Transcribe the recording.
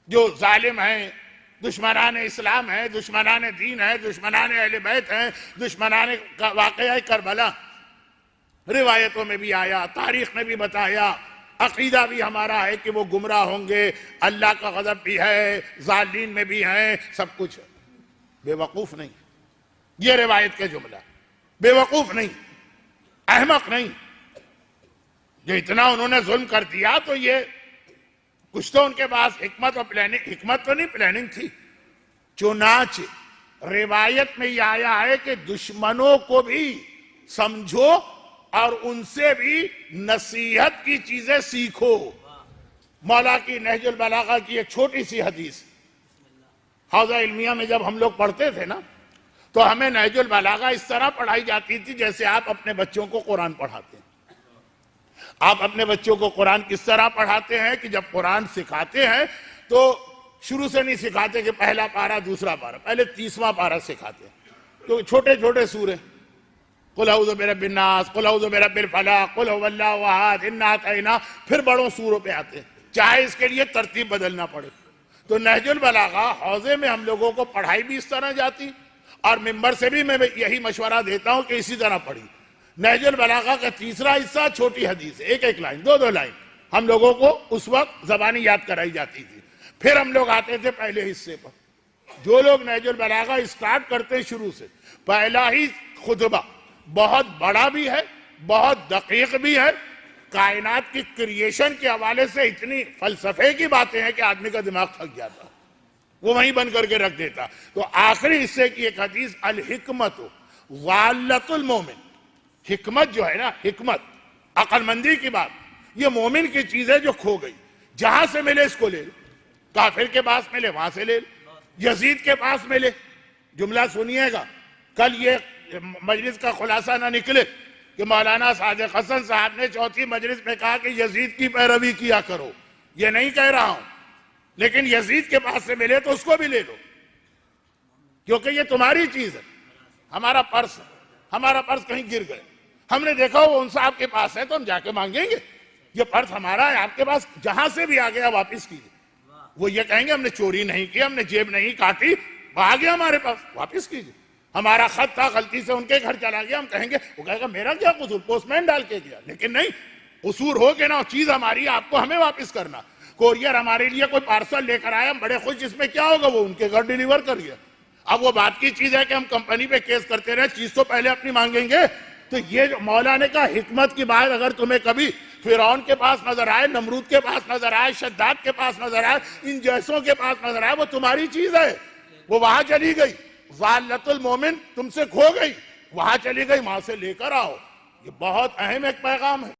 جو ظالم ہیں، دشمنان اسلام ہیں، دشمنان دین ہیں، دشمنان اہل بیت ہیں، دشمنان واقعہ کربلا، روایتوں میں بھی آیا، تاریخ نے بھی بتایا، عقیدہ بھی ہمارا ہے کہ وہ گمراہ ہوں گے، اللہ کا غضب بھی ہے، ظالمین میں بھی ہیں، سب کچھ ہے۔ بے وقوف نہیں، یہ روایت کے جملہ، بے وقوف نہیں، احمق نہیں، جو اتنا انہوں نے ظلم کر دیا تو یہ کچھ تو ان کے پاس حکمت اور پلاننگ، حکمت تو نہیں پلاننگ تھی۔ چنانچہ روایت میں یہ آیا ہے کہ دشمنوں کو بھی سمجھو اور ان سے بھی نصیحت کی چیزیں سیکھو۔ مولا کی نہج البلاغہ کی ایک چھوٹی سی حدیث، حوزہ علمیہ میں جب ہم لوگ پڑھتے تھے نا تو ہمیں نہج البلاغہ اس طرح پڑھائی جاتی تھی جیسے آپ اپنے بچوں کو قرآن پڑھاتے ہیں۔ آپ اپنے بچوں کو قرآن کس طرح پڑھاتے ہیں کہ جب قرآن سکھاتے ہیں تو شروع سے نہیں سکھاتے کہ پہلا پارہ دوسرا پارہ، پہلے 30واں پارہ سکھاتے ہیں۔ تو چھوٹے چھوٹے سورے، قل اعوذ برب الناس، قل اعوذ برب الفلق، قل هو اللہ احد، انا اعطینا، پھر بڑوں سوروں پہ آتے ہیں، چاہے اس کے لیے ترتیب بدلنا پڑے۔ تو نہج البلاغہ حوزے میں ہم لوگوں کو پڑھائی بھی اس طرح جاتی، اور ممبر سے بھی میں یہی مشورہ دیتا ہوں کہ اسی طرح پڑھی۔ نہج البلاغہ کا تیسرا حصہ چھوٹی حدیث، ایک ایک لائن، دو دو لائن ہم لوگوں کو اس وقت زبانی یاد کرائی جاتی تھی۔ پھر ہم لوگ آتے تھے پہلے حصے پر۔ جو لوگ نہج البلاغہ اسٹارٹ کرتے ہیں شروع سے، پہلا ہی خطبہ بہت بڑا بھی ہے، بہت دقیق بھی ہے، کائنات کی کریشن کے حوالے سے اتنی فلسفے کی باتیں ہیں کہ آدمی کا دماغ تھک جاتا، وہ وہیں بند کر کے رکھ دیتا۔ تو آخری حصے کی ایک حدیث، الحکمت ضالۃ المومن، حکمت جو ہے نا، حکمت عقل مندی کی بات، یہ مومن کی چیز ہے جو کھو گئی، جہاں سے ملے اس کو لے لو، کافر کے پاس ملے وہاں سے لے لو، یزید کے پاس ملے۔ جملہ سنیے گا، کل یہ مجلس کا خلاصہ نہ نکلے کہ مولانا صادق حسن صاحب نے چوتھی مجلس میں کہا کہ یزید کی پیروی کیا کرو، یہ نہیں کہہ رہا ہوں، لیکن یزید کے پاس سے ملے تو اس کو بھی لے لو، کیونکہ یہ تمہاری چیز ہے۔ ہمارا پرس کہیں گر گئے، ہم نے دیکھا وہ ان صاحب کے پاس ہے تو ہم جا کے مانگیں گے، یہ پرس ہمارا ہے، آپ کے پاس جہاں سے بھی آ گیا واپس کیجئے۔ وہ یہ کہیں گے ہم نے چوری نہیں کی، ہم نے جیب نہیں کاٹی، وہ آ گیا ہمارے پاس، واپس کیجئے۔ ہمارا خط تھا غلطی سے ان کے گھر چلا گیا، ہم کہیں گے، وہ کہے گا میرا کیا قصور، پوسٹ مین ڈال کے گیا، لیکن نہیں، قصور ہو کہ نا چیز ہماری ہے، آپ کو ہمیں واپس کرنا۔ کوریئر ہمارے لیے کوئی پارسل لے کر آیا، ہم بڑے خوش، اس میں کیا ہوگا، وہ ان کے گھر ڈیلیور کر گیا۔ اب وہ بات کی چیز ہے کہ ہم کمپنی پہ کیس کرتے رہے، چیز تو پہلے اپنی مانگیں گے۔ تو یہ جو مولا نے کہا حکمت کی بات اگر تمہیں کبھی فرعون کے پاس نظر آئے، نمرود کے پاس نظر آئے، شداد کے پاس نظر آئے، ان جیسوں کے پاس نظر آئے، وہ تمہاری چیز ہے، وہ وہاں چلی گئی، ضالۃ المومن تم سے کھو گئی، وہاں چلی گئی، وہاں سے لے کر آؤ۔ یہ بہت اہم ایک پیغام ہے۔